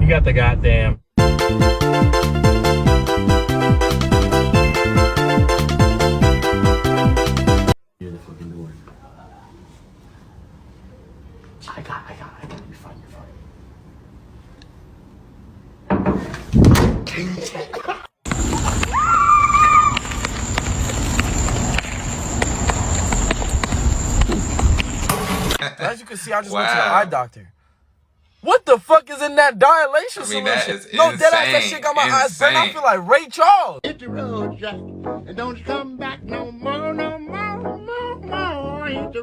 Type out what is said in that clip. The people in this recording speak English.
You got the goddamn. You're the fucking door. I got. You're fine. As you can see, I just went to the eye doctor. What the fuck is in that dilation solution? That is no, insane. that shit got my eyes burnt. I feel like Ray Charles. Hit the road, Jack, and don't you come back no more. Hit the